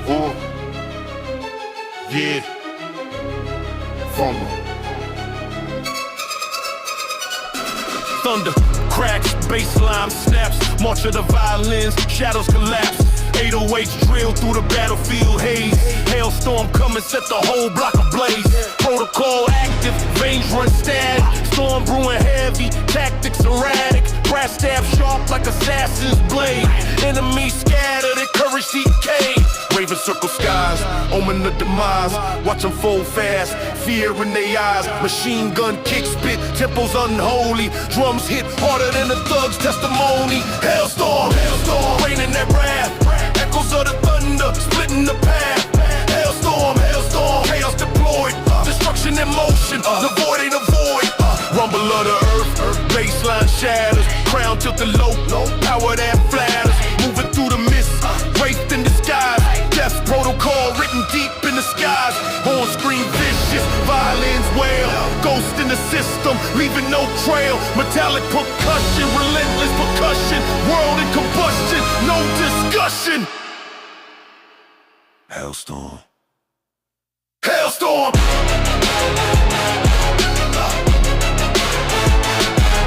Oh, yeah, Thunder. Thunder, cracks, bassline snaps, march of the violins, shadows collapse. 808s drill through the battlefield haze. Hailstorm coming, set the whole block ablaze. Protocol active, veins run static. Storm brewing heavy, tactics erratic. Brass stab sharp like assassin's blade. Enemies scattered, encourage decay. Raven circle skies, omen of demise. Watch them fold fast, fear in their eyes. Machine gun kick spit, tempos unholy. Drums hit harder than a thug's testimony. Hailstorm, hailstorm, raining that wrath. Echoes of the thunder, splitting the path. Hailstorm, hailstorm, chaos deployed. Destruction in motion, the void ain't a void. Rumble of the earth, baseline shatters. Crown tilted low, power that flatters. Moving through the mist, wraith in disguise. Death's protocol written deep in the skies. Horn scream vicious, violins wail. Ghost in the system, leaving no trail. Metallic percussion, relentless percussion. World in combustion, no discussion. Hailstorm. Hailstorm!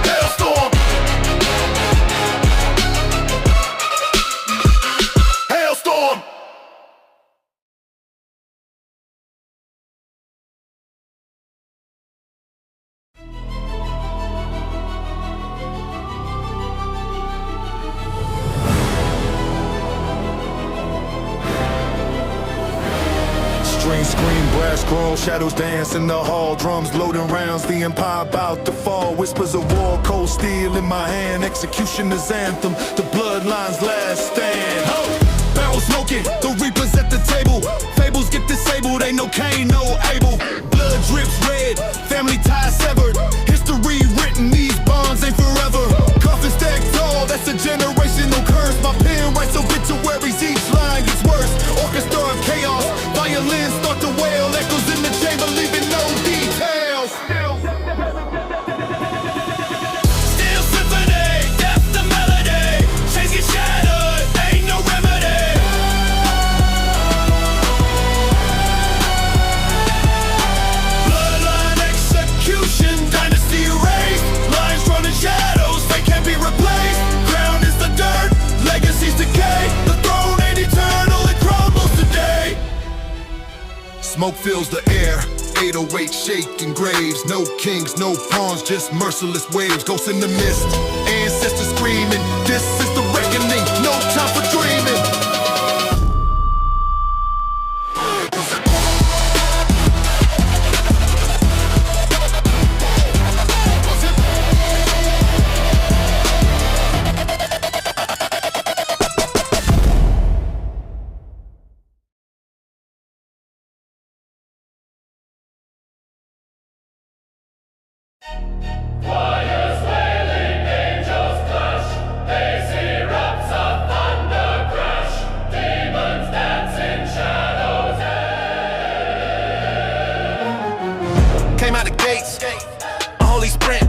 Hailstorm! Hailstorm! Strings scream, brass crawl, shadows dance in the hall. Drums loading rounds, the empire about to fall. Whispers of war, cold steel in my hand. Executioner's anthem, the bloodline's last stand. Barrel smoking, the reapers at the table. Fables get disabled, ain't no Cain, no Abel. Blood drips red, family ties severed. History written, these bonds ain't forever. Coffin stacked tall, that's a generational curse. My pen writes obituaries, each line gets worse. Orchestra of chaos, violins start to wail. Echoes in the chamber, leaving no details. Still symphony, death the melody. Chains get shattered, ain't no remedy. Bloodline execution, dynasty erased. Lines running shadows, they can't be replaced. Ground is the dirt, legacies decay. The throne ain't eternal, it crumbles today. Smoke fills the air, 808 shaking graves. No kings, no pawns, just merciless waves. Ghosts in the mist, ancestors screaming. This is the reckoning, no time for dreaming. Fires wailing, angels clash. They see raps of thunder crash. Demons dance in shadows. Came out the gates, unholy sprint.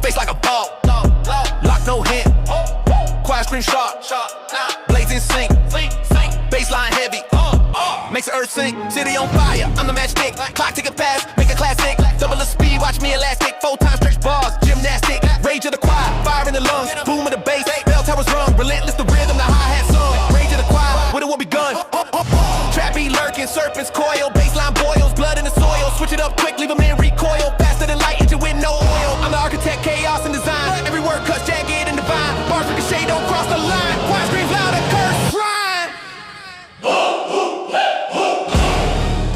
Face like a ball, lock no hint. Quiet scream sharp, blazing sync. Baseline heavy, makes the earth sink. City on fire, I'm the matchstick. Clock ticket pass, make a classic. Double the speed, watch me elastic. 4 times stretch bars, gymnastic. Rage of the choir, fire in the lungs. Boom of the bass, bell towers rung. Relentless the rhythm, the hi-hat song. Rage of the choir, with it will be gun. Trap be lurking, serpents coil. Baseline boils, blood in the soil. Switch it up quick, leave them in recoil. Faster than light, engine with no oil. I'm the architect, chaos and design. Every word cuts, jagged and divine. Bars ricochet, don't cross the line. Quiet screams louder, curse, shrine.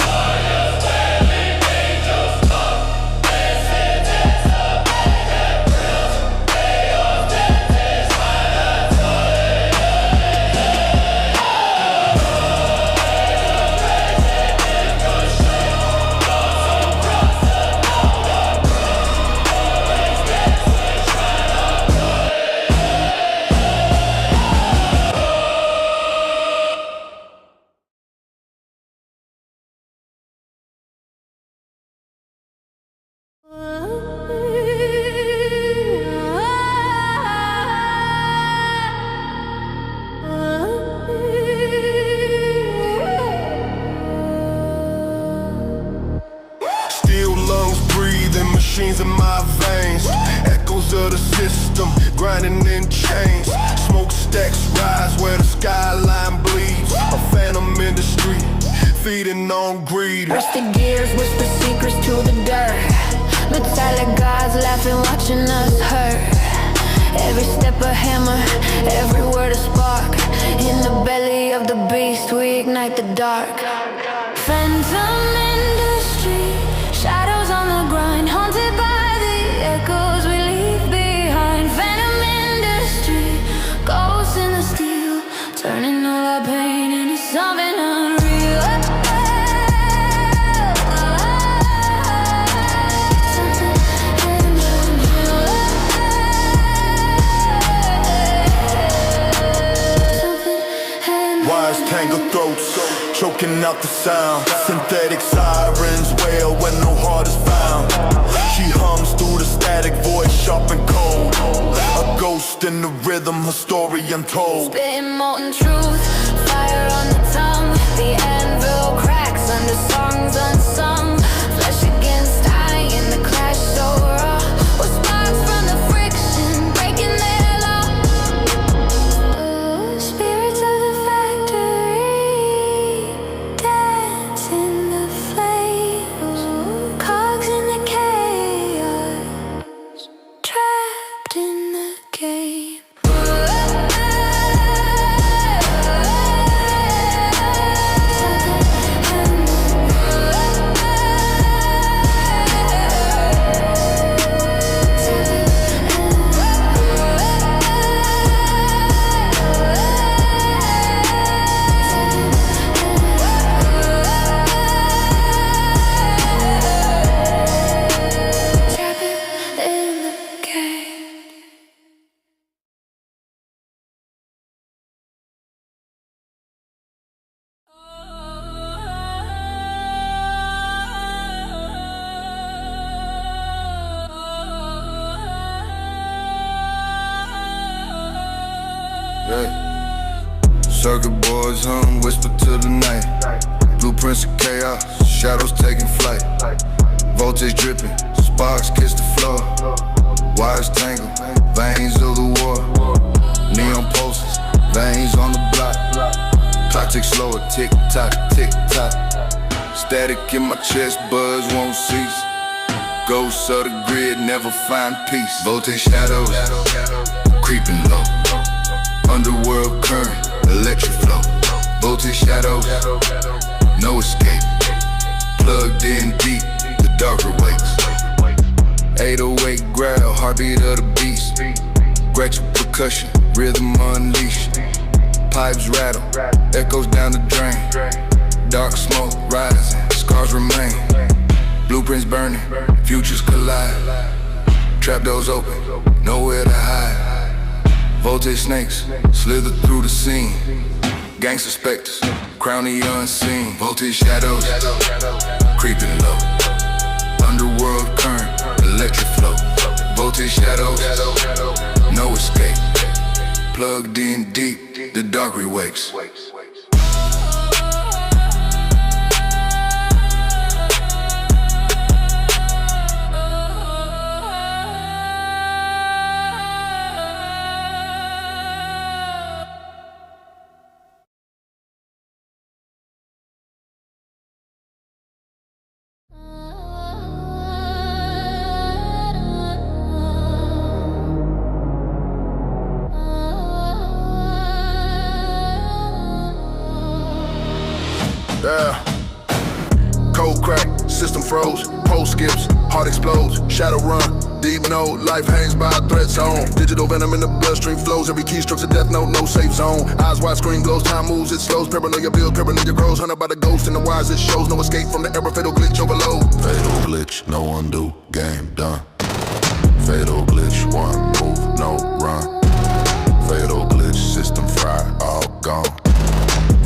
Fires wailing, angels come. They see death's abandoned thrills. Chaos death is silent. Crazy demons rise where the skyline bleeds. A phantom in the street, feeding on greed. Rusted gears whisper secrets to the dirt. Metallic gods laughing, watching us hurt. Every step a hammer, every word a spark. In the belly of the beast we ignite the dark. Phantom industry, shadows on the grind, haunted by the echoes we leave behind. Phantom industry, ghosts in the steel, turning all our pain into something unreal. Tangled throats, choking out the sound. Synthetic sirens wail when no heart is found. She hums through the static, voice sharp and cold. A ghost in the rhythm, her story untold. Spitting molten truth, fire on the tongue. The anvil cracks under songs unsung. Flesh against eye in the clash so raw. With sparks from the friction, breaking their law. Spirits of the factory dance in the flames. Cogs in the chaos, trapped in the game. Circuit boards hum, whisper to the night. Blueprints of chaos, shadows taking flight. Voltage dripping, sparks kiss the floor. Wires tangled, veins of the war. Neon pulses, veins on the block. Clock ticks slower, tick tock, tick tock. Static in my chest, buzz won't cease. Ghosts of the grid never find peace. Voltage shadows, creeping low. Underworld current, electric flow. Voltage shadows, no escape. Plugged in deep, the darker wakes. 808 growl, heartbeat of the beast. Gretchen percussion, rhythm unleashed. Pipes rattle, echoes down the drain. Dark smoke rising, scars remain. Blueprints burning, futures collide. Trap doors open, nowhere to hide. Voltage snakes, slither through the scene. Gangster specters, crown the unseen. Voltage shadows, creeping low. Underworld current, electric flow. Voltage shadows, no escape. Plugged in deep, the dark wakes. Yeah. Code crack, system froze, pole skips, heart explodes, shadow run, deep note, life hangs by a threat zone. Digital venom in the bloodstream flows, every keystroke's a death note, no safe zone. Eyes wide, screen glows, time moves, it slows, paranoia build, paranoia grows. Hunted by the ghost in the wires, it shows no escape from the error, fatal glitch overload. Fatal glitch, no undo, game done. Fatal glitch, one move, no run. Fatal glitch, system fried, all gone.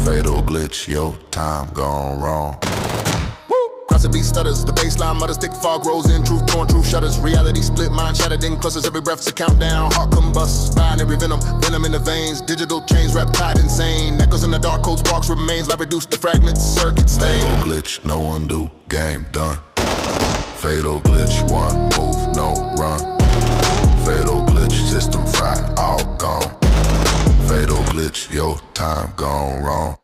Fatal glitch, your time gone wrong. Cross the beat stutters, the baseline mutters, thick fog rolls in, truth torn, truth shutters. Reality split, mind shattered in clusters, every breath's a countdown. Heart combusts, binary venom, venom in the veins. Digital chains wrapped tight insane. Echoes in the dark, cold sparks remains. Life reduced to fragments, circuit stain. Fatal glitch, no undo, game done. Fatal glitch, one move, no run. Fatal glitch, system fried, all gone. fatal glitch, your time gone wrong.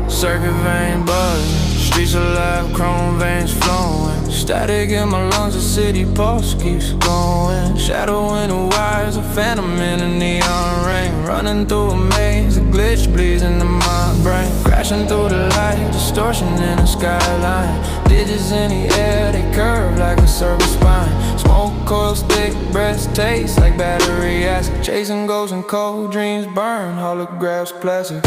Circuit vein buzzing, streets alive, chrome veins flowing. Static in my lungs, the city pulse keeps going. Shadow in the wires, a phantom in a neon rain. Running through a maze, a glitch bleeds into my brain. Crashing through the light, distortion in the skyline. Digits in the air, they curve like a serpent spine. Smoke coils thick, breath taste like battery acid. Chasing ghosts and cold dreams burn, holographs plastic.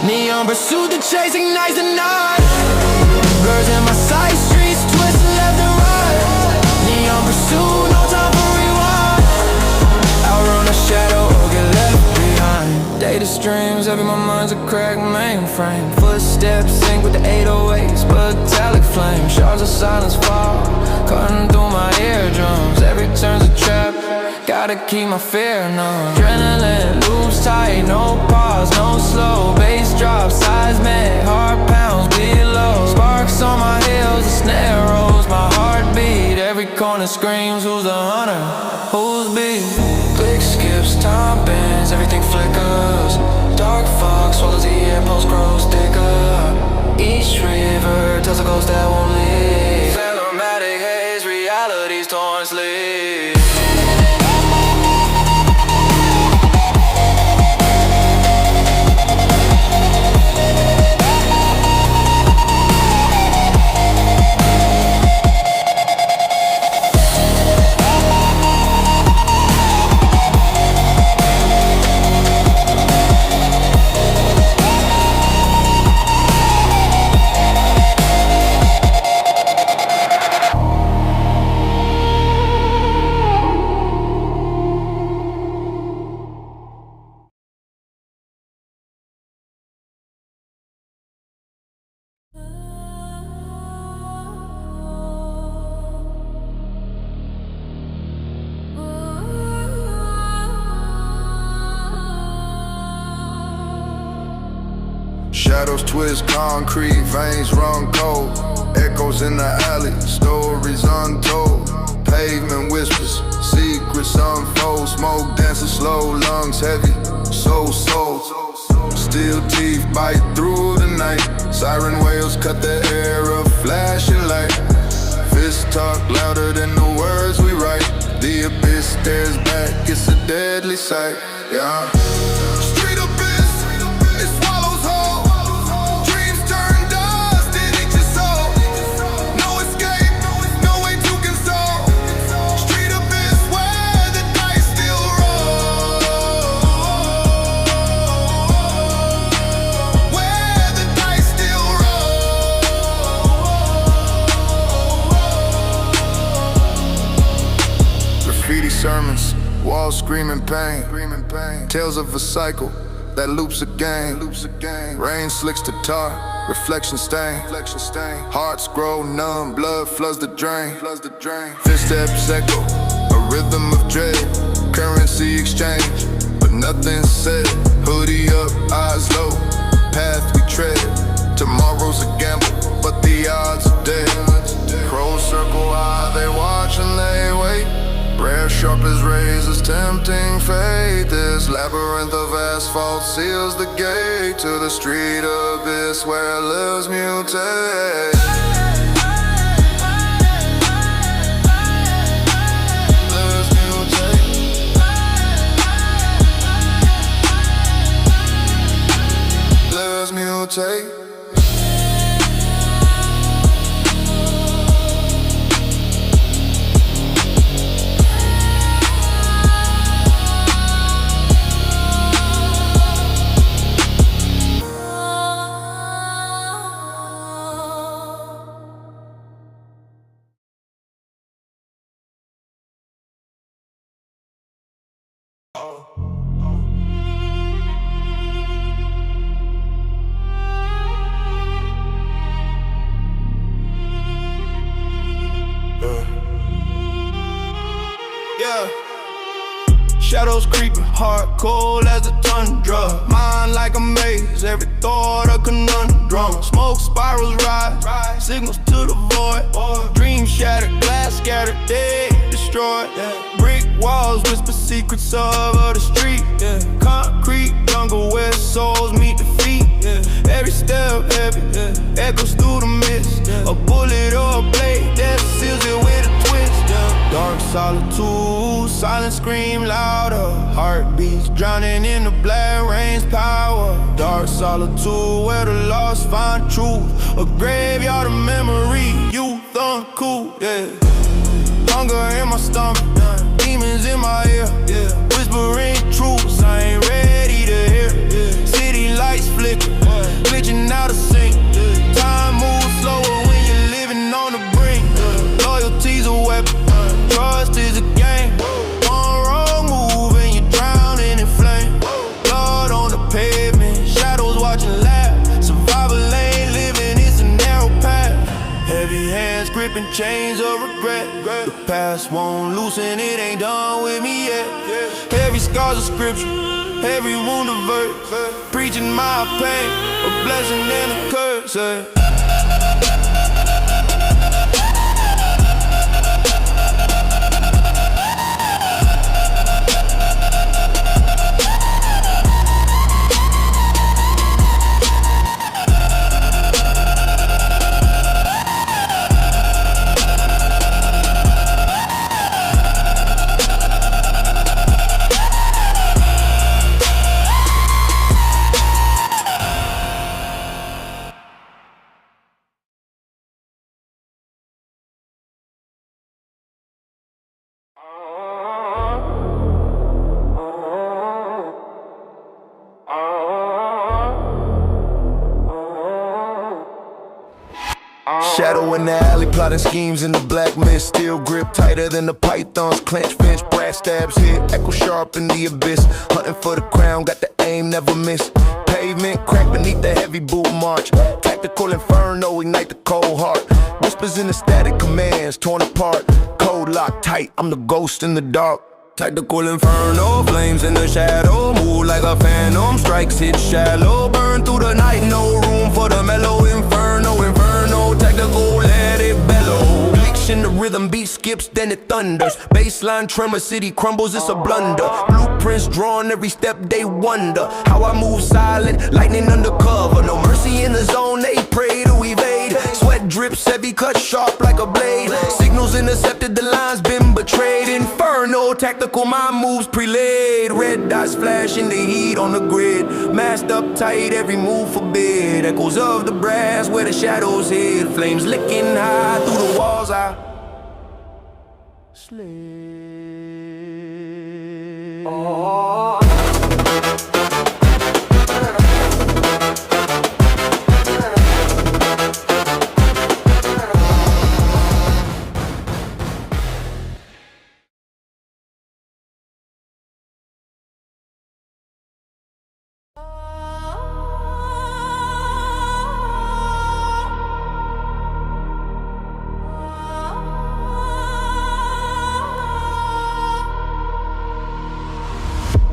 Neon pursuit, the chase ignites the night. Birds in my sight, streets twist left and right. Neon pursuit, no time for rewind. Outrun the shadow or get left behind. Data streams, every my mind's a cracked mainframe. Footsteps sync with the 808s, metallic flame. Shards of silence fall, cutting through my eardrums. Every turn's a trap, gotta keep my fear numb. Adrenaline loops tight, no pause, no slow. Bass drops, seismic, heart pounds below. Sparks on my heels, the snare rolls my heartbeat. Every corner screams, who's the hunter, who's beat? Click skips, time bends, everything flickers. Dark fog swallows the air, pulse grows thicker. Each river tells a ghost that won't leave. Cinematic haze, reality's torn sleeve. Shadows twist concrete, veins run cold. Echoes in the alley, stories untold. Pavement whispers, secrets unfold. Smoke dancing slow, lungs heavy, soul. Steel teeth bite through the night. Siren wails cut the air, a flashing light. Fists talk louder than the words we write. The abyss stares back, it's a deadly sight. Yeah. Sermons, walls screaming pain. Tales of a cycle that loops again. Rain slicks to tar, reflection stain. Hearts grow numb, blood floods the drain. Footsteps echo, a rhythm of dread. Currency exchange, but nothing said. Hoodie up, eyes low, path we tread. Tomorrow's a gamble, but the odds are dead. Crows circle high, they watch and they wait. Rare sharp as razors, tempting fate. This labyrinth of asphalt seals the gate to the street abyss where lives mutate. Lives mutate. Yeah. Shadows creeping, hard, cold as a tundra. Mind like a maze, every thought a conundrum. Smoke spirals rise, signals to the void. Dreams shattered, glass scattered, dead, destroyed. Brick walls whisper secrets of the street. Concrete jungle where souls meet the feet. Every step heavy, echoes through the mist. A bullet or a blade that seals it with a twist. Dark solitude, silence scream louder. Heartbeats drowning in the black rain's power. Dark solitude where the lost find truth. A graveyard of memory, youth uncool, yeah. Hunger in my stomach, demons in my ear, whispering truths I ain't ready to hear. City lights flicker, glitching out of sync. Time moves slower when you're living on the brink. Loyalty's a weapon, trust is a game. One wrong move and you're drowning in flame. Blood on the pavement, shadows watching laugh. Survival ain't living, it's a narrow path. Heavy hands gripping chains of regret. The past won't loosen, it ain't done with me yet. Heavy scars of scripture, every wound a verse. Preaching my pain, a blessing and a curse. Shadow in the alley, plotting schemes in the black mist. Steel grip tighter than the python's clenched fence. Brass stabs hit, echo sharp in the abyss. Hunting for the crown, got the aim, never miss. Pavement cracked beneath the heavy boot march. Tactical inferno, ignite the cold heart. Whispers in the static commands, torn apart. Code locked tight, I'm the ghost in the dark. Tactical inferno, flames in the shadow. Move like a phantom, strikes hit shallow. Burn through the night, no room for the mellow. Inferno, tactical, let it bellow. Glitch in the rhythm, beat skips, then it thunders. Baseline tremor, city crumbles, it's a blunder. Blueprints drawn, every step they wonder. How I move silent, lightning undercover. No mercy in the zone, they pray to evade. Sweat drips, heavy cut sharp like a blade. Signals intercepted, the line's been betrayed. Inferno, tactical, my moves pre-laid. Red dots flash in the heat on the grid. Masked up tight, every move forbid. Echoes of the brass where the shadows hid. Flames licking high through the walls I slid.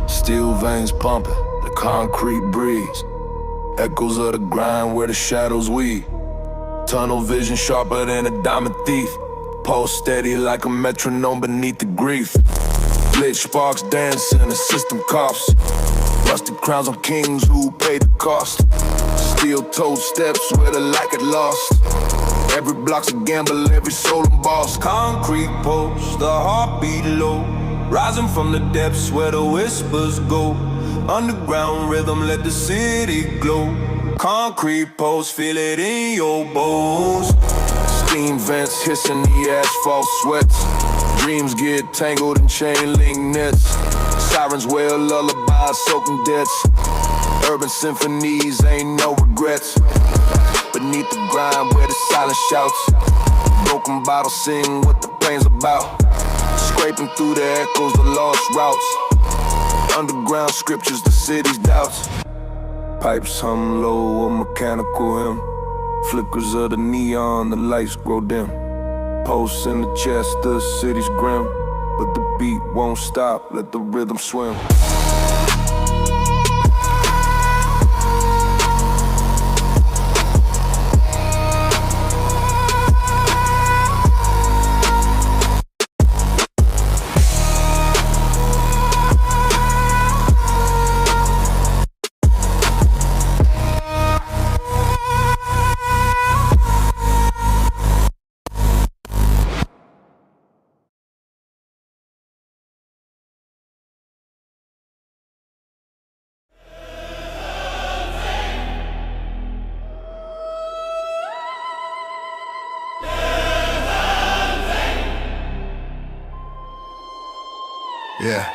Steel veins pumping, the concrete breeze. Echoes of the grind where the shadows weave. Tunnel vision sharper than a diamond thief. Pulse steady like a metronome beneath the grief. Lit sparks dancing, the system coughs. Rusted crowns on kings who paid the cost. Steel-toed steps where the light get lost. Every block's a gamble, every soul a boss. Concrete posts, the heartbeat low. Rising from the depths where the whispers go. Underground rhythm, let the city glow. Concrete posts, feel it in your bones. Steam vents hissing the asphalt sweats. Dreams get tangled in chain link nets. Sirens wail lullabies, soaking debts. Urban symphonies, ain't no regrets. Beneath the grind where the silence shouts. Broken bottles sing what the pain's about. Scraping through the echoes, the lost routes. underground scriptures, the city's doubts. Pipes hum low, a mechanical hymn. Flickers of the neon, the lights grow dim. Pulse in the chest, the city's grim. But the beat won't stop, let the rhythm swim. Yeah.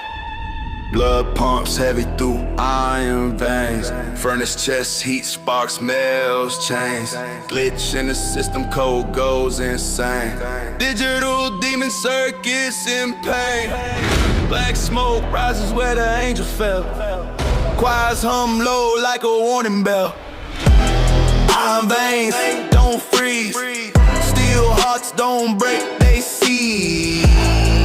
Blood pumps heavy through iron veins. Furnace chest, heat sparks, smells change. Glitch in the system, code goes insane. Digital demon circuits in pain. Black smoke rises where the angel fell. Choirs hum low like a warning bell. Iron veins don't freeze. Steel hearts don't break, they see.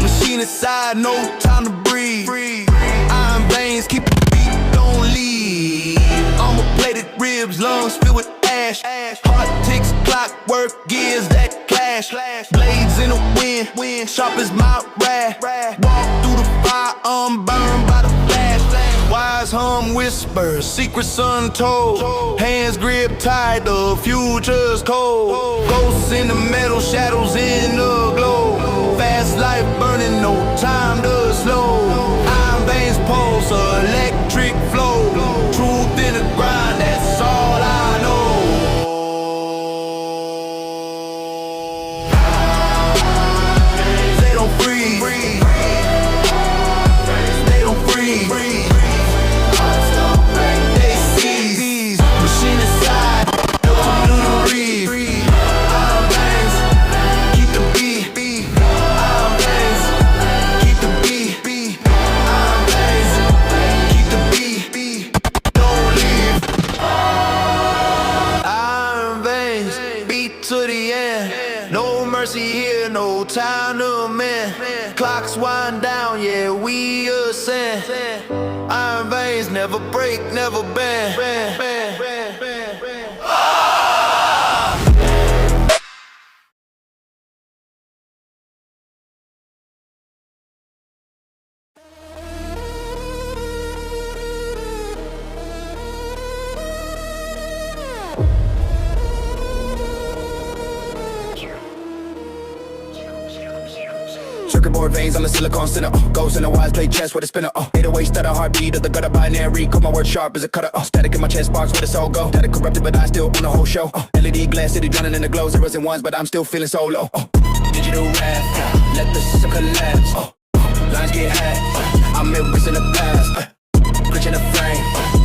Machine inside, no time to breathe. Iron veins keep the beat, don't leave. Armor-plated ribs, lungs filled with ash. Heart ticks, clockwork, gears that clash. Blades in the wind, sharp as my wrath. Walk through the fire, burned by the flash. Wise hum whispers, secrets untold. Hands grip tight, the future's cold. Ghosts in the metal, shadows in the glow. Fast life burning, no time to slow. Iron veins pulse, electric flow. Truth in the grind, that's all I know. They don't freeze. They don't freeze. They seize. Machine inside, no time to breathe. Iron veins, keep the beat. Iron veins, keep the beat. Iron veins, keep the beat. Don't leave. Iron veins, beat to the end. No mercy here, no time to mend. Clocks wind down, yeah, we ascend. Iron veins never break, never bend. Circuit board veins on the silicone center. Ghosts in the wise play chess with a spinner. 808 stutter, heartbeat of the gutter binary. Cut my word sharp as a cutter. Static in my chest box where the soul go. Data corrupted, but I still own the whole show. LED glass city drowning in the glow. Zeros and ones, but I'm still feeling so low. Digital rap, let the system collapse. Lines get hacked, I'm erasing the past. Glitch in the frame,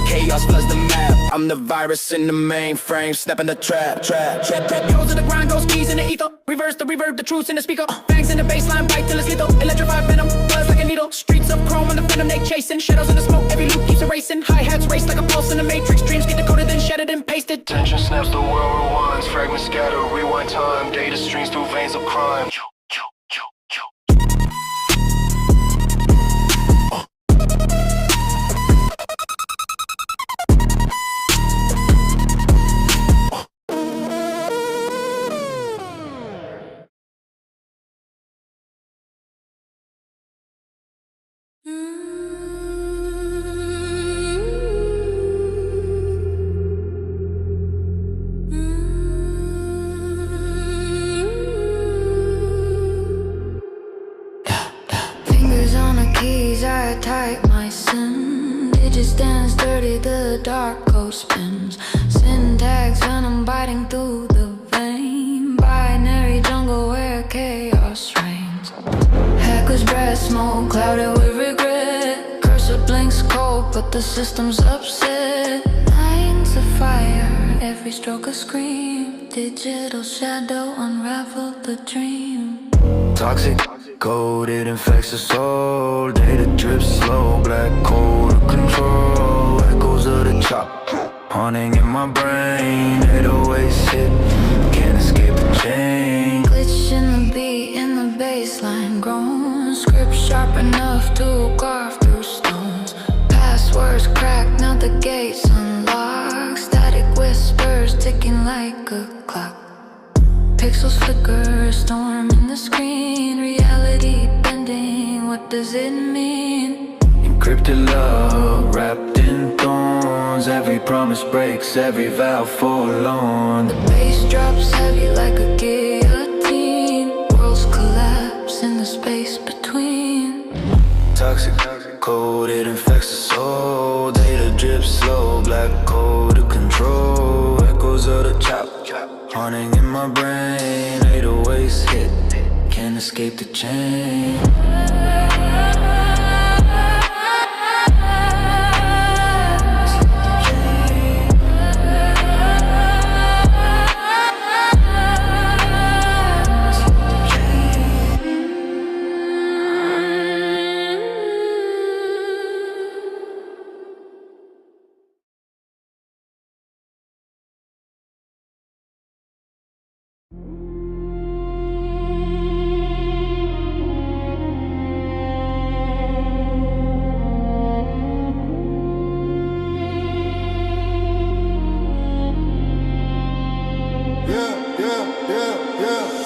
chaos floods the map. I'm the virus in the mainframe, snapping the trap. Goes to the grind, goes keys in the ether. Reverse the reverb, the truths in the speaker. Bangs in the baseline, bite till it's lethal. Electrified venom, buzz like a needle. Streets of chrome on the venom they chasing. Shadows in the smoke, every loop keeps erasing. Hi-hats race like a pulse in the matrix. Dreams get decoded, then shattered and pasted. Tension snaps, the world rewinds. Fragments scatter, rewind time. Data streams through veins of crime. Fingers on the keys, I type my sin. Digits dance dirty, the dark ghost spins. Syntax venom biting through the vein. Binary jungle where chaos reigns. Hacker's breath, smoke clouded with regret. Cursor blinks cold, but the system's upset. Lines of fire, every stroke a scream. Digital shadow unraveled the dream. Toxic code, it infects the soul. Data drips slow, black cold haunting in my brain. 808s hit, can't escape the chain. Glitch in the beat, in the bassline grown. Script sharp enough to carve through stones. Passwords cracked, now the gates unlocked. Static whispers ticking like a clock. Pixels flicker, a storm in the screen. Reality bending, what does it mean? Encrypted love, wrapped in thorns. Every promise breaks, every vow forlorn. The bass drops heavy like a guillotine. Worlds collapse in the space between. Toxic, cold, it infects the soul. Data drips slow, black hole to control. Echoes of the chop, haunting in my brain. 808s hit, can't escape the chain.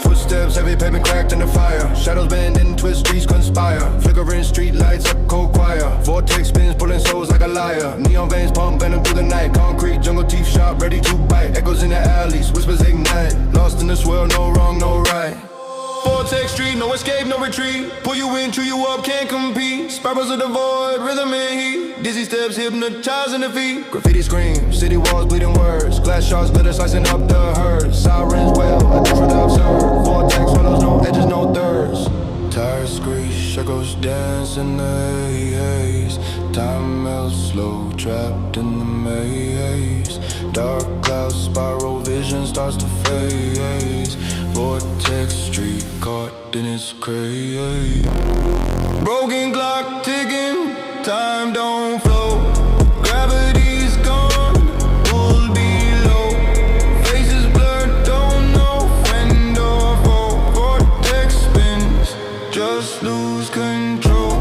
Footsteps, heavy pavement cracked in the fire. Shadows bend and twist, streets conspire. Flickering street lights, echo choir. Vortex spins, pulling souls like a liar. Neon veins pump venom through the night. Concrete jungle teeth sharp, ready to bite. Echoes in the alleys, whispers ignite. Lost in this world, no wrong, no right. Vortex street, no escape, no retreat. Pull you in, chew you up, can't compete. Spirals of the void, rhythm and heat. Dizzy steps, hypnotizing the feet. Graffiti screams, city walls bleeding words. Glass shards, glitter slicing up the herd. Sirens wail, a different observe. Vortex follows, no edges, no thirds. Tires screech, echoes dance in the haze. Time melts slow, trapped in the maze. Dark clouds spiral, vision starts to fade. Vortex street caught in its craze. Broken clock ticking, time don't flow. Gravity's gone, pulled below. Faces blurred, don't know friend or foe. Vortex spins, just lose control.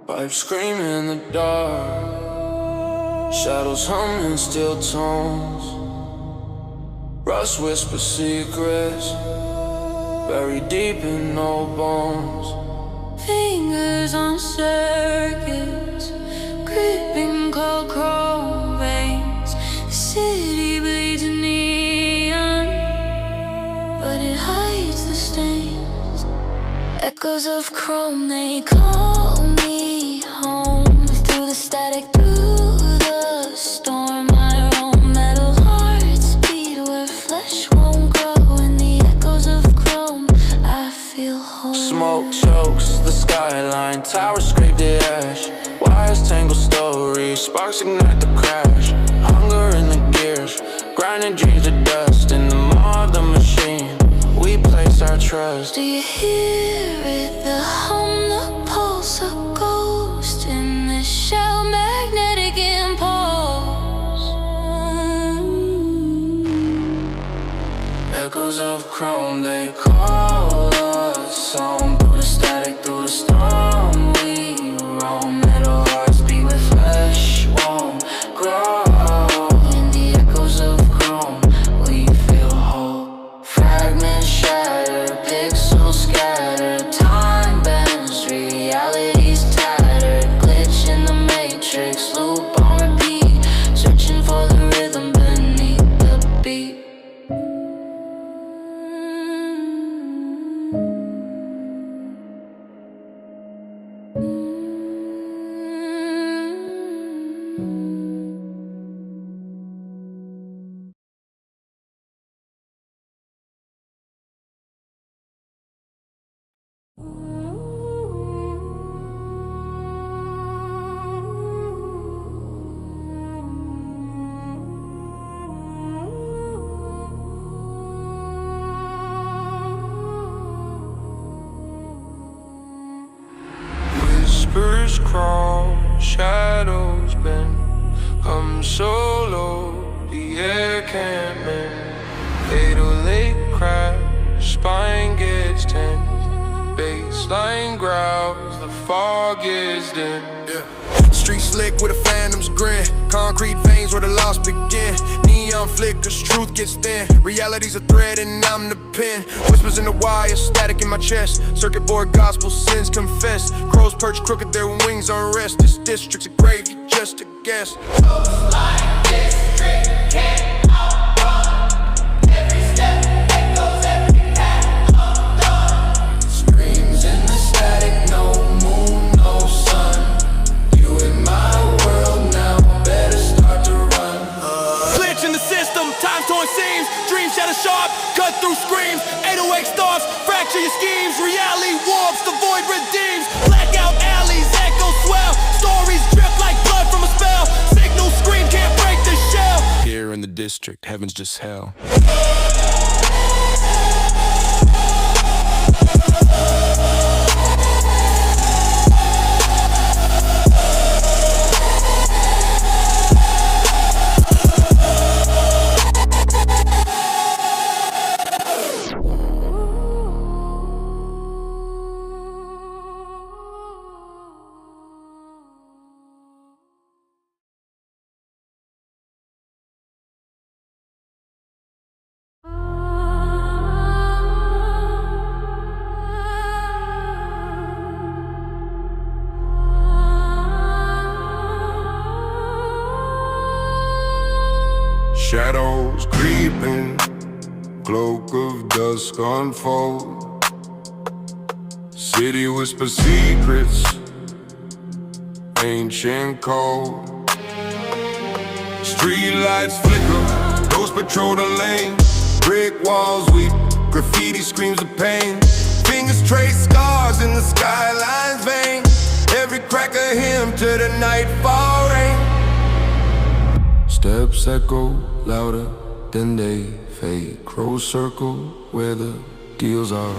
Pipes scream in the dark, shadows hum in still tones. Rust whispers secrets, buried deep in no bones. Fingers on circuits, gripping cold chrome veins. The city bleeds neon, but it hides the stains. Echoes of chrome, they call me home. Through the static, through the storm, I roam. Metal hearts beat where flesh won't grow. In the echoes of chrome, I feel home. Smoke chokes the skyline, towers scrape the ash. Wires tangle stories, sparks ignite the crash. Hunger in the gears, grinding dreams to dust. In the maw of the machine, we place our trust. Do you hear it? The hum, the pulse, a ghost in this shell, magnetic impulse. Echoes of chrome, they call us home. Through the static, through the storm, we roam. Metal hearts beat where flesh won't grow. In the echoes of chrome, We feel whole. Fragments shatter, pixels scatter. Time bends, reality's tattered. Glitch in the matrix, loop on repeat. Searching for the rhythm beneath the beat. I'm solo, the air can't mend. 808 crash, spine gets tense. Bassline growls, the fog is dim. Street slick with a phantom's grin. Concrete veins where the lost begin. Neon flickers, truth gets thin. Reality's a thread and I'm the pin. Whispers in the wire, static in my chest. Circuit board gospel sins confessed. Crows perch crooked, their wings unrest. This district's a grave, you just a guess. Like district can't outrun. Every step echoes, every path undone. Screams in the static, no moon, no sun. You in my world now, better start to run. Glitch in the system, time torn seams. Dreams shatter sharp, cut through screams. 808 stars, fracture your schemes. Reality warps, the void redeems. Blackout alleys, echo swell. Stories drip like blood from a spell. Signal scream, can't break the shell. Here in the district, heaven's just hell. Shadows creeping, cloak of dusk unfold. City whisper secrets, ancient code. Street lights flicker, ghosts patrol the lane. Brick walls weep, graffiti screams of pain. Fingers trace scars in the skyline's vein. Every crack a hymn to the nightfall rain. Steps echo louder than they fade. Crows circle where the deals are.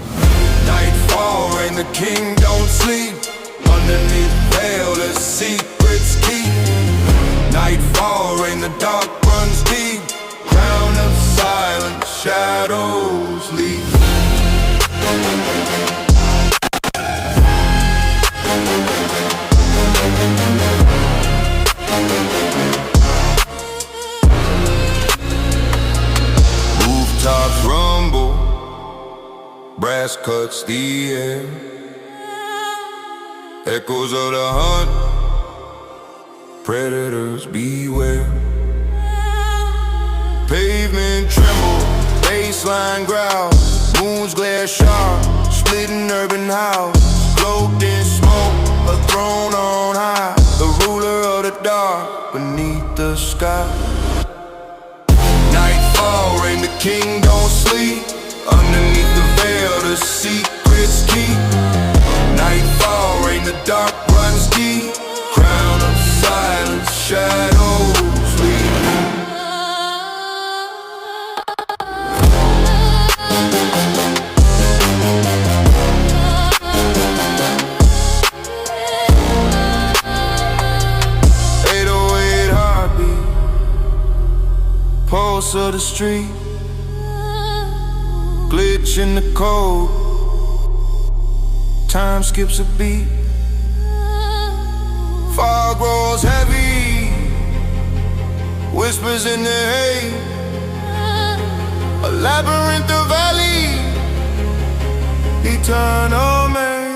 Nightfall and the king don't sleep. Underneath veil the secrets keep. Nightfall and the dark runs deep. Crown of silence, shadows leap. Rooftops rumble, brass cuts the air. Echoes of the hunt, predators beware. Pavement tremble, bassline growl. Moons glare sharp, splitting urban house. Cloaked in smoke, a throne on high. The ruler of the dark beneath the sky. Nightfall and the king don't sleep. Underneath the veil the secrets keep. Nightfall and the dark runs deep. Crown of silence, shadows leap. 808 heartbeat, pulse of the street. Glitch in the code, time skips a beat. Fog rolls heavy, whispers in the hay. A labyrinth of valley, eternal man.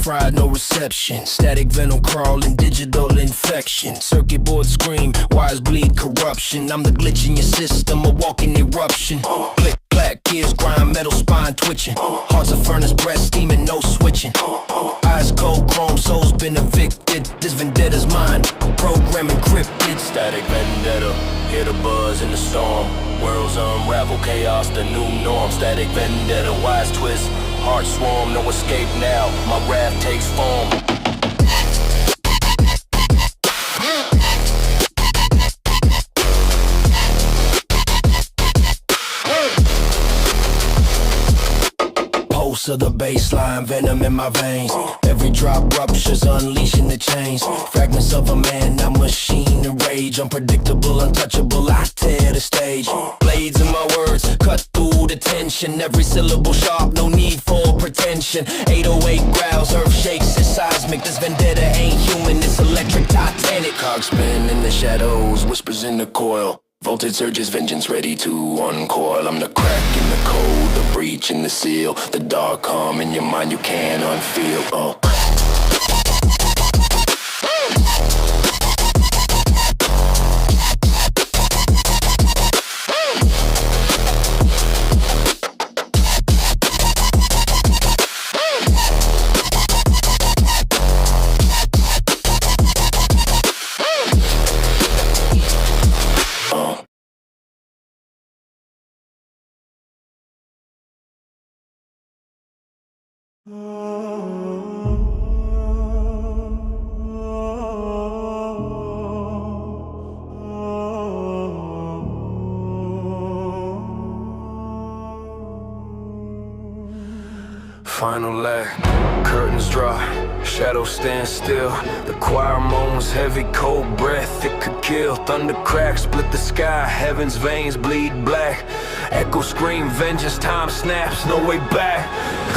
fried, no reception. Static venom crawling, digital infection. Circuit board scream, wires bleed corruption. I'm the glitch in your system, a walking eruption. Click, clack, gears grind, metal spine twitching. Hearts a furnace, breath steaming, no switching. Eyes cold, chrome souls been evicted. This vendetta's mine, program encrypted. Static vendetta, hear the buzz in the storm. Worlds unravel, chaos the new norm. Static vendetta, wise twist, heart swarm, no escape now. My wrath takes form. Of the baseline, venom in my veins. Every drop ruptures, unleashing the chains. Fragments of a man, I'm machine and rage. Unpredictable, untouchable, I tear the stage. Blades in my words, cut through the tension. Every syllable sharp, no need for pretension. 808 growls, earth shakes, it's seismic. This vendetta ain't human, it's electric, titanic. Cogs spin in the shadows, whispers in the coil. Voltage surges, vengeance ready to uncoil. I'm the crack in the code, the breach in the seal. The dark calm in your mind you can't unfeel. Oh. Final act, curtains drop, shadows stand still. The choir moans, heavy cold breath, it could kill. Thunder cracks, split the sky, heaven's veins bleed black. Echo scream, vengeance, time snaps, no way back.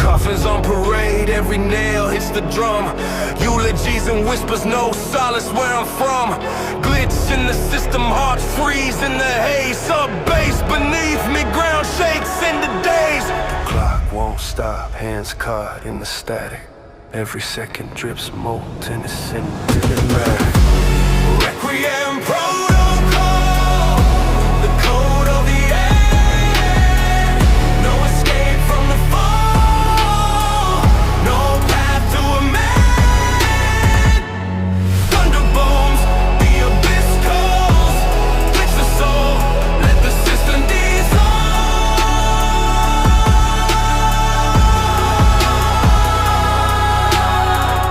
Coffins on parade, every nail hits the drum. Eulogies and whispers, no solace where I'm from. Glitch in the system, heart freeze in the haze. Sub bass beneath me, ground shakes in the days. Clock won't stop, hands caught in the static. Every second drips molten, it's in the mag. Requiem protocol, the code of the end. No escape from the fall, no path to amend. Thunder booms, the abyss calls. Glitch the soul, let the system dissolve.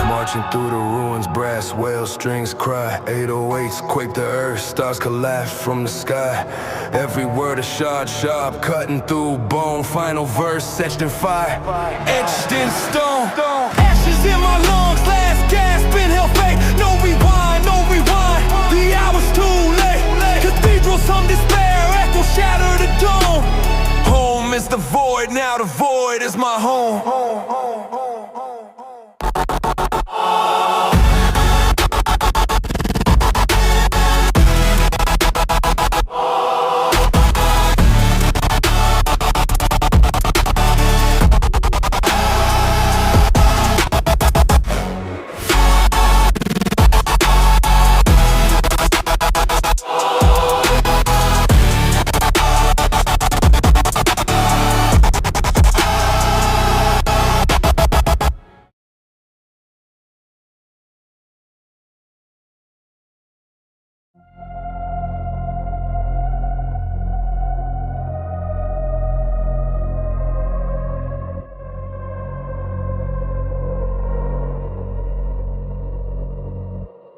Marching through the ruins, brass wails, strings cry. 808s quake the earth, stars collapse from the sky. Every word a shard sharp, cutting through bone. Final verse etched in fire, etched in stone. Ashes in my lungs, last gasp, inhale fate. No rewind, no rewind, the hour's too late. Cathedrals hum despair, echo shatter the dome. Home is the void, now the void is my home.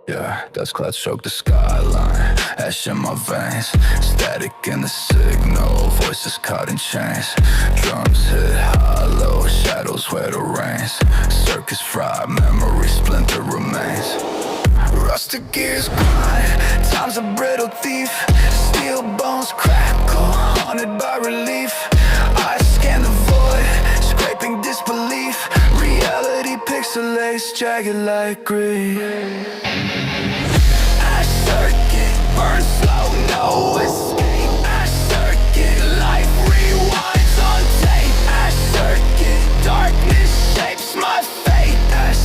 Yeah, dust clouds choke the skyline, ash in my veins, static in the signal, voices caught in chains. Drums hit hollow, shadows where the rains. Circus fried, memory splinter remains. Rusted gears grind, time's a brittle thief. Steel bones crackle, haunted by relief. I scan the void, scraping disbelief. Reality pixelates, jagged like greed. Ash circuit, burn slow, no escape. Ash circuit, life rewinds on tape. Ash circuit, darkness shapes my fate. Ash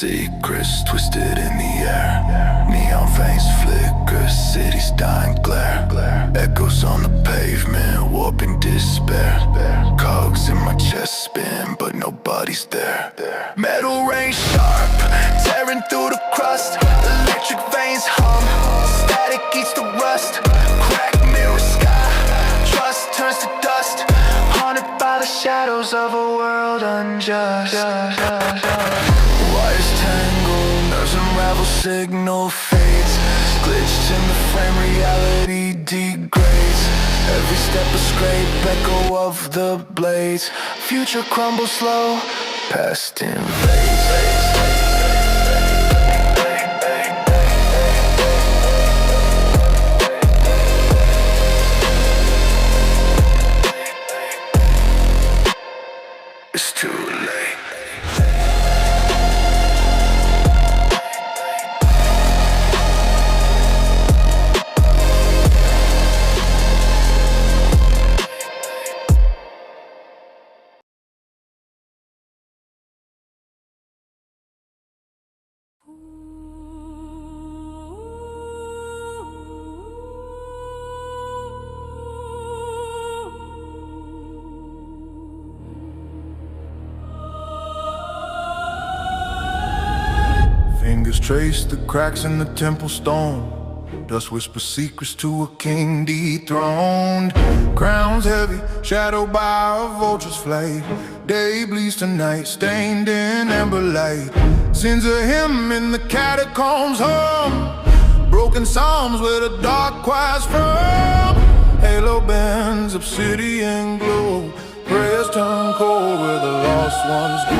secrets twisted in the air. Neon veins flicker, city's dying glare. Echoes on the pavement, warping despair. Cogs in my chest spin, but nobody's there. Metal rain sharp, tearing through the crust. Electric veins hum, static eats the rust. Cracked mirror sky, trust turns to dust. Haunted by the shadows of a world unjust. Wires tangle, nerves unravel, signal fades. Glitched in the frame, reality degrades. Every step a scrape, echo of the blades. Future crumbles slow, past invades. It's too late. Fingers trace the cracks in the temple stone. Dust whispers secrets to a king dethroned. Crowns heavy, shadowed by a vulture's flight. Day bleeds to night, stained in amber light. Sins of him in the catacombs hum. Broken psalms where the dark choirs from. Halo bends, obsidian glow. Prayers turn cold where the lost ones go.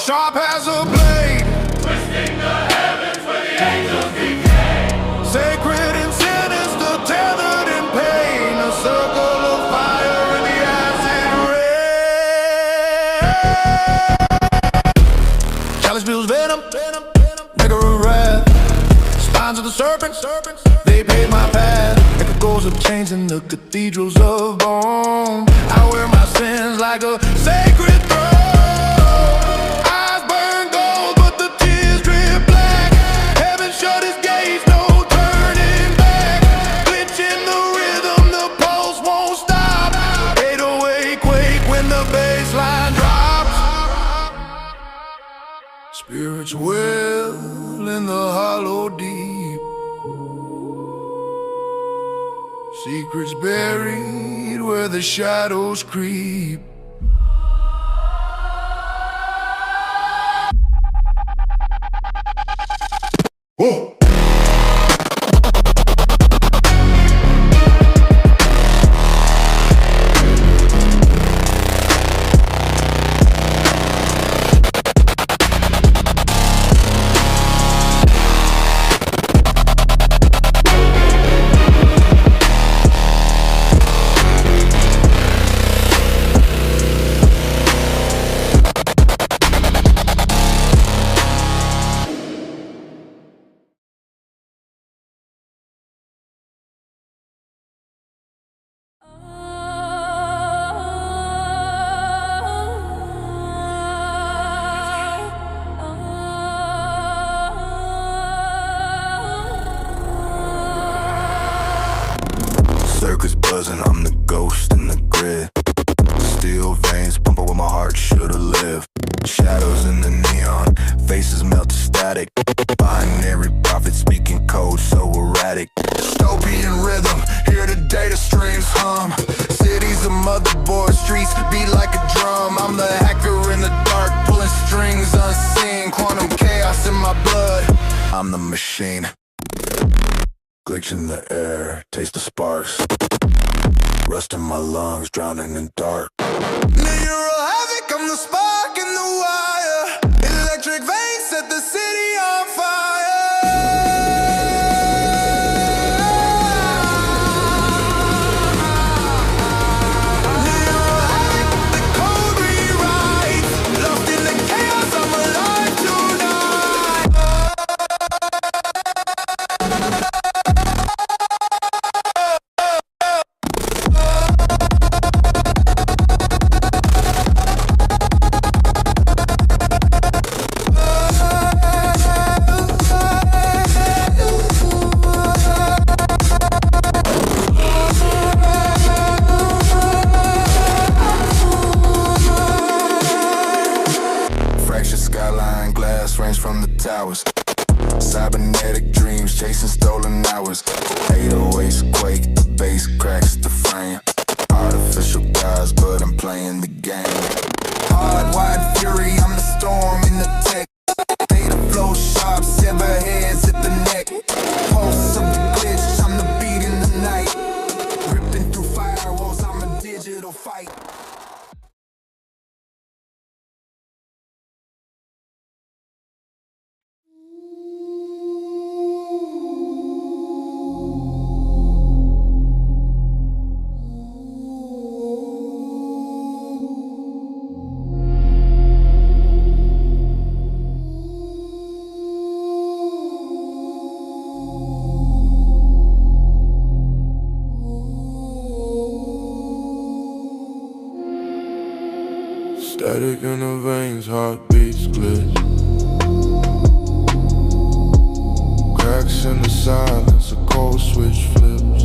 Sharp as a blade, Twisting the heavens where the angels decay. sacred and sinister, tethered in pain. A circle of fire in the acid rain. Chalice spills venom, dagger of wrath. Spines of the serpents, they paved my path. Echoes of chains in the cathedrals of bone. I wear my sins like a sacred throne. Spirits wail in the hollow deep. Secrets buried where the shadows creep. Whoa! Circus buzzing, I'm the ghost in the grid. Steel veins pumping where my heart should've lived. Shadows in the neon, faces melt to static. Binary prophet speaking code so erratic. Dystopian rhythm, hear the data streams hum. Cities a motherboard, streets beat like a drum. I'm the hacker in the dark, pulling strings unseen. Quantum chaos in my blood, I'm the machine. Glitch in the air, taste the sparks. Rust in my lungs, drowning in dark. Neural havoc, I'm the spark in the wire. Electric veins set the city on fire. Neural havoc, the code rewrites. Lost in the chaos, I'm alive tonight. Cybernetic dreams, chasing stolen hours. 808s quake, the bass cracks the frame. Artificial gods, but I'm playing the game. Hardwired fury, I'm the storm in the tech. Data flow sharp, sever heads at the neck. Pulse of the glitch, I'm the beat in the night. Ripping through firewalls, I'm a digital fight. Static in the veins, heartbeats glitch. Cracks in the silence, a cold switch flips.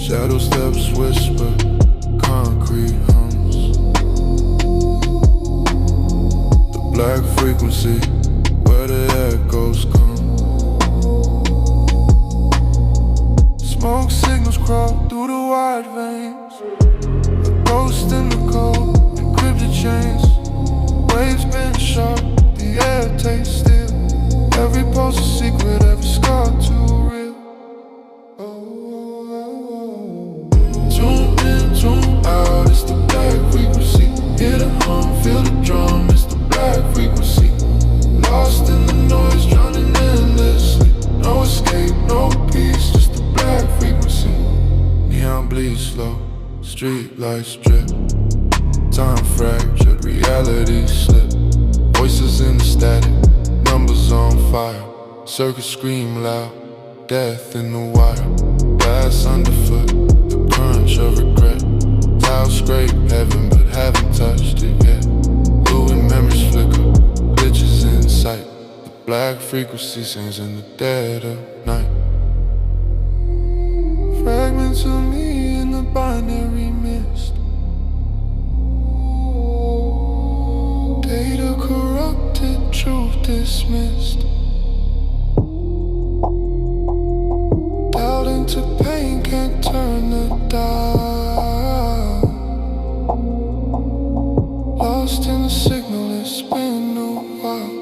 Shadow steps whisper, concrete hums. The black frequency, where the echoes come. Smoke signals crawl through the wide veins. Ghost in the cold, encrypted chains. Waves bend sharp, the air tastes still. Every pulse a secret, every scar too real. Tune in, tune out, it's the black frequency. Hear the hum, feel the drum, it's the black frequency. Lost in the noise, drowning endlessly. No escape, no peace, just the black frequency. Neon bleeds slow, street lights drip. Time fractured, reality slip. Voices in the static, numbers on fire. Circuits scream loud, death in the wire. Glass underfoot, the crunch of regret. Tiles scrape heaven but haven't touched it yet. Fluid memories flicker, glitches in sight. The black frequency sings in the dead of night. Fragments of me in the binary mist. Data corrupted, truth dismissed. Doubt into pain, can't turn the dial. Lost in the signal, it's been a while.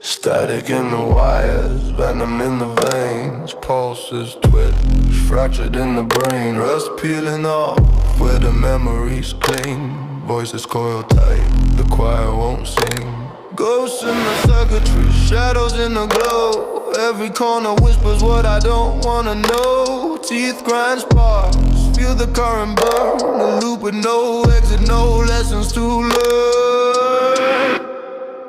Static in the wires, venom in the veins. Pulses twitch, fractured in the brain. Rust peeling off where the memories cling. Voices coiled tight, the choir won't sing. Ghosts in the circuitry, shadows in the glow. Every corner whispers what I don't wanna know. Teeth grind sparks, feel the current burn. A loop with no exit, no lessons to learn.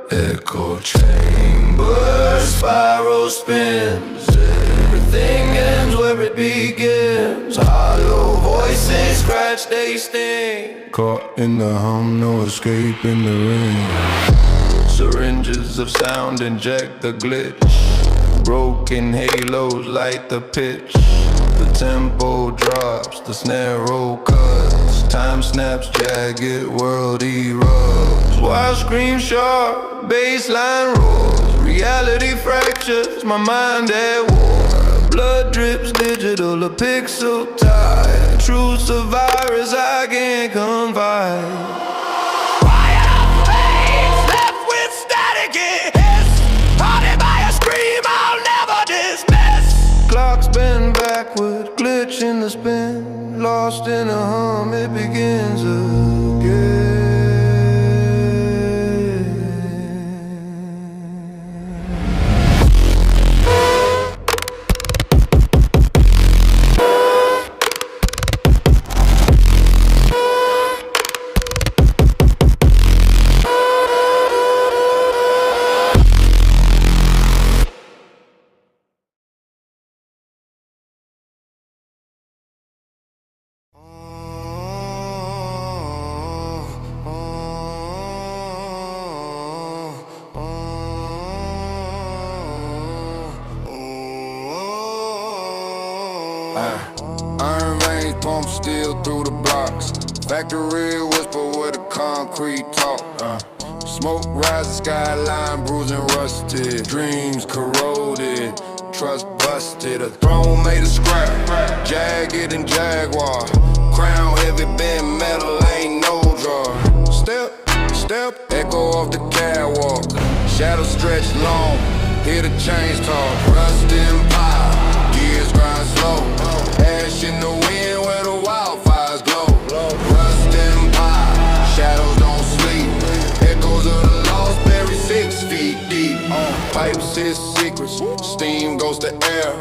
Echo chamber, spiral spins. Everything ends where it begins. Hollow voices scratch, they sting. Caught in the hum, no escape in the ring. Syringes of sound inject the glitch. Broken halos light the pitch. The tempo drops, the snare roll cuts. Time snaps, jagged world erupts. Wild scream sharp, bassline roars. Reality fractures, my mind at war. Blood drips digital, a pixel tie. Truth's a virus I can't confide. Haunted by lost in a hum, it begins again. Iron veins pump steel through the blocks. Factory whisper with a concrete talk. Smoke rises, skyline bruising rusted. Dreams corroded, trust busted. A throne made of scrap, jagged and jaguar. Crown heavy, bent metal, ain't no draw. Step, step, echo off the catwalk. Shadows stretch long, hear the chains talk. Rust and pile, gears grind slow. Ash in the wind where the wildfires glow. Rust and pile, shadows don't sleep. Echoes of the lost buried 6 feet deep. Pipes is secrets, steam goes to air.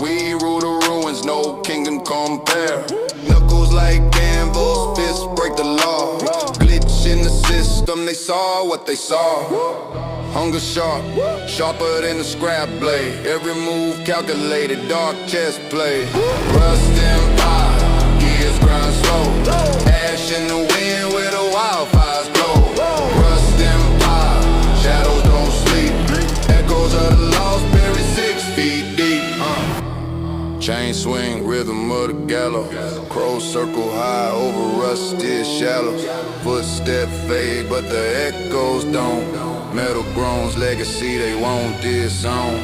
We rule the ruins, no kingdom compare. Knuckles like anvils, fists break the law. Glitch in the system, they saw what they saw. Hunger sharp, sharper than a scrap blade. Every move calculated, dark chess play. Rust and pile, gears grind slow. Ash in the wind where the wildfires glow. Rust and pile, shadows don't sleep. Echoes of the lost buried 6 feet deep. Chain swing, rhythm of the gallows. Crows circle high over rusted shallows. Footstep fade, but the echoes don't. Metal groans, legacy, they won't disown.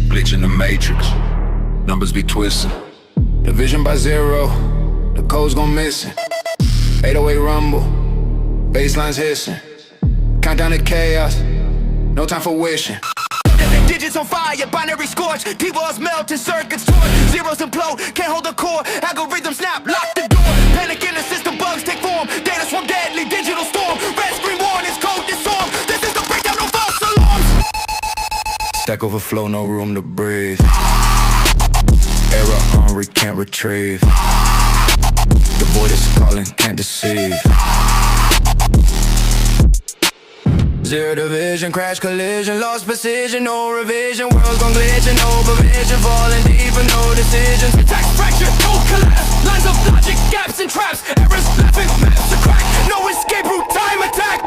Glitch in the matrix, numbers be twisting. Division by 0, the code's gon' missing. 808 rumble, basslines hissing. Countdown to chaos, no time for wishing. Digits on fire, binary scorch. T-balls melting, circuits torn. Zeros implode, can't hold the core. Algorithm snap, lock the door. Panic in the system, bugs take form. Data swarm deadly, digital storm. Red screen warnings, code disarm. This is the breakdown of false alarms. Stack overflow, no room to breathe. Error hungry, can't retrieve. The void is calling, can't deceive. Zero division, crash collision, lost precision, no revision. World's gon' glitch and no provision, falling deeper, no decisions. Text fracture, no collapse. Lines of logic, gaps and traps. Errors, laughing, maps to crack. No escape route, time attack.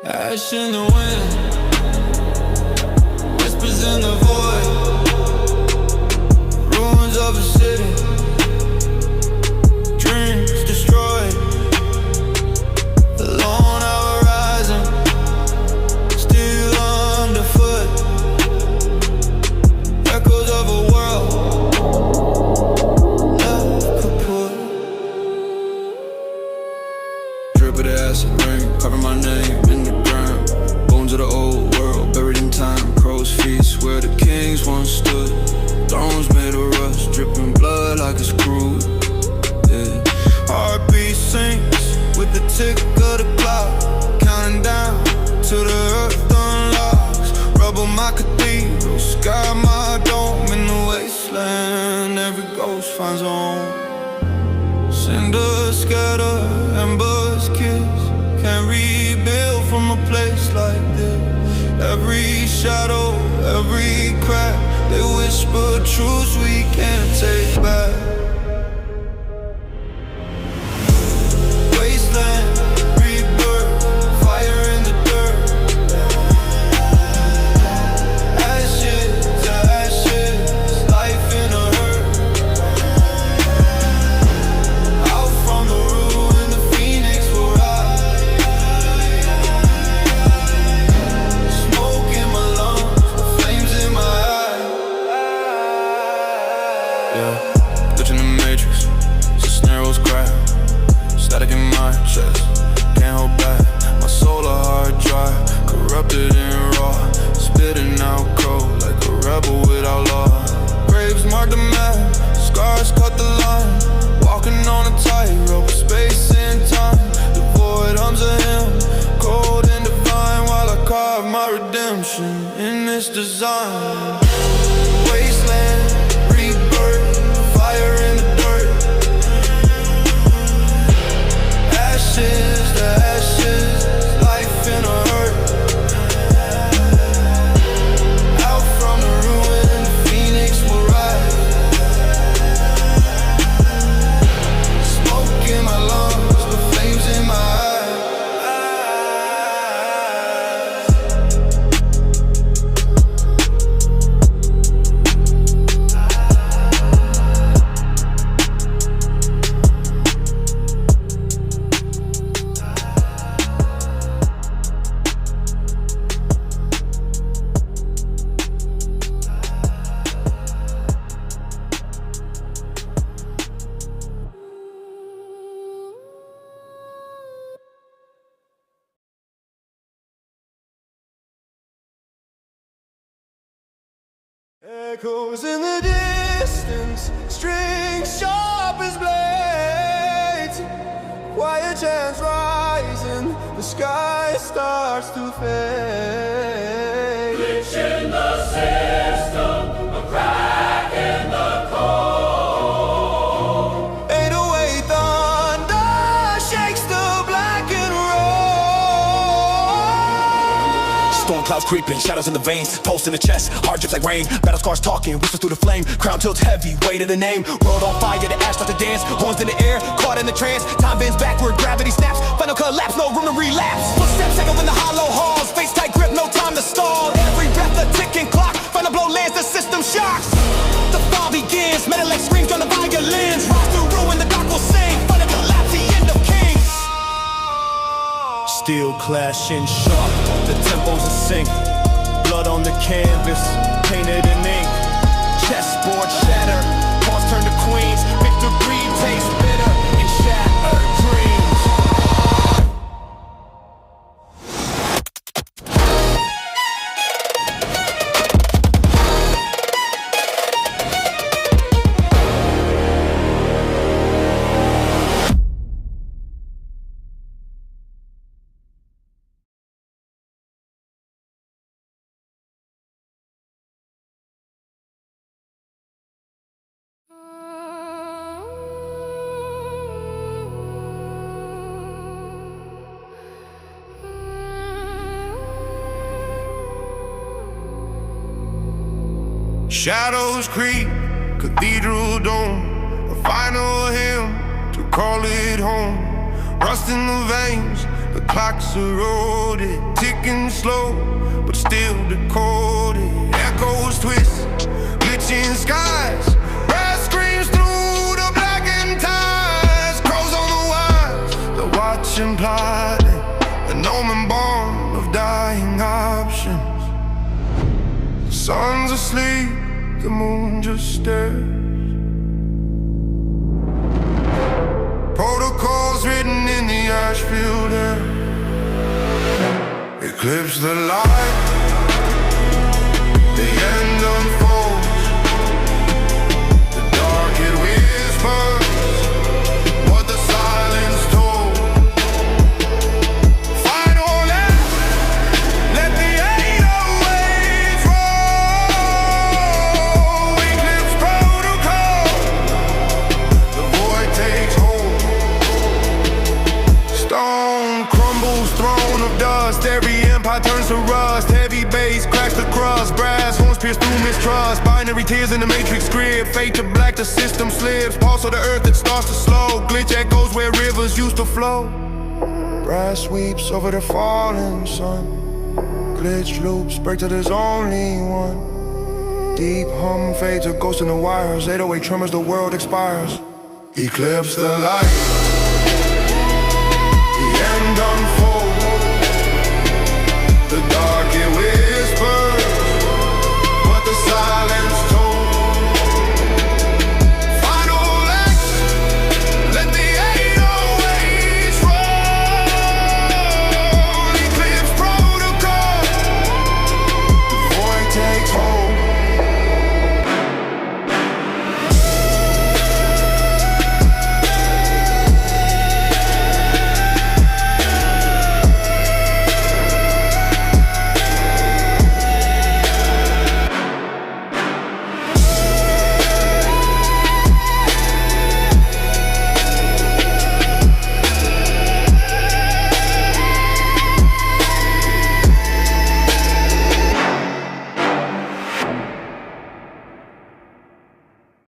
Ash in the wind, whispers in the void. Ruins of a city, dreams destroyed. Alone I rise tick of the clock, counting down to the earth unlocks. Rubble my cathedral, sky my dome. In the wasteland, every ghost finds a home. Cinders scatter, embers kiss. Can't rebuild from a place like this. Every shadow, every crack, they whisper truths we can't take back. Wasteland, rebirth, fire in the dirt. Ashes to ashes, life in a hurt. Out from the ruin, the phoenix will rise. Smoke in my lungs, flames in my eyes. Yeah, glitch in the matrix, the snare was cracked. Static in my chest, can't hold back. My soul a hard dry, corrupted and raw. Spitting out cold like a rebel without law. Graves mark the map, scars cut the line. Walking on a tightrope of space and time. The void hums a hymn, cold and divine. While I carve my redemption in this design. Wasteland, rebirth, fire in the dirt. Ashes to ashes, life in a hurt. Out from the ruin, the phoenix will rise. Smoke in my lungs, the flames in my eyes. Echoes in the distance, strings sharp as blades. Quiet chants rising, the sky starts to fade. Glitch in the system, a crack in the code. 808 thunder shakes the blackened road. Storm clouds creeping, shadows in the veins, pulse in the chest, heart drips like rain. Battle scars talking, whispers through the flame. Crown tilts heavy, weight of the name. World on fire, the ash starts to dance. Horns in the air, caught in the trance. Time bends backward, gravity snaps. Final collapse, no room to relapse. Footsteps echo in the hollow halls. Face tight grip, no time to stall. Every breath a ticking clock. Final blow lands, the system shocks. The fall begins, metal like screams on the violins. Rise through ruin, the dark will sing. Final collapse, the end of kings. Steel clashing sharp, the tempos are sync. Blood on the canvas, painted in ink. Chessboard shatter, pawns turn to queens. Victory tastes bitter in shattered dreams. Shadows creep, cathedral dome, a final hymn to call it home. Rust in the veins, the clock's eroded, ticking slow, but still decoded. Echoes twist, glitching skies, brass screams through the blackened ties. Crows on the wires, the watching plotting, an omen born of dying options. The sun's asleep, the moon just stares. Protocols written in the ash-filled air. Eclipse the light, the end unfolds. The dark it whispers what the silence told. trust. Binary tears in the matrix grid. Fade to black, the system slips. Pulse of the earth that starts to slow. Glitch echoes where rivers used to flow. Brass sweeps over the falling sun. Glitch loops break till there's only one. Deep hum fades, a ghost in the wires. 808 tremors, the world expires. Eclipse the light.